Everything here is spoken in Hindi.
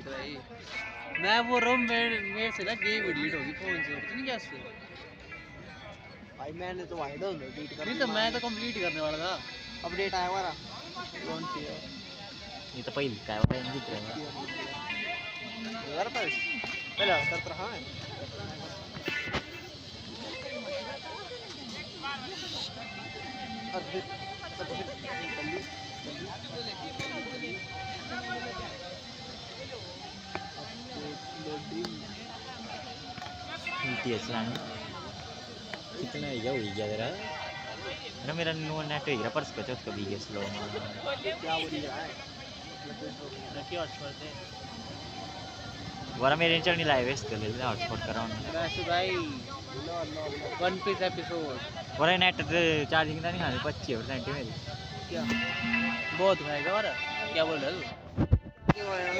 भाई मैं बोल रहा हूँ मेरे से ना गेम डिलीट होगी फोन से पता नहीं कैसे भाई मैंने तो वाइड हो डिलीट कर नहीं तो मैं तो कंप्लीट करने वाला था अपडेट आया हमारा कौन सी है ये तो पहिली काय होता है दिख रहा है यार पर पहले कर रहा है टीएस लाइन कितना ही गया तेरा अरे मेरा नो नेट हो गया पर इसका चौथ कभी गया स्लो क्या बोल रहा है रखी हॉटस्पॉट से वाला मेरे इंटर नहीं लाइव इसके लिए हॉटस्पॉट कर रहा हूं वैसे भाई वन पीस एपिसोड वाला नेट चार्जिंग नहीं हां 25% मेरी क्या बहुत खाएगा और क्या बोल रहा है तू क्यों आया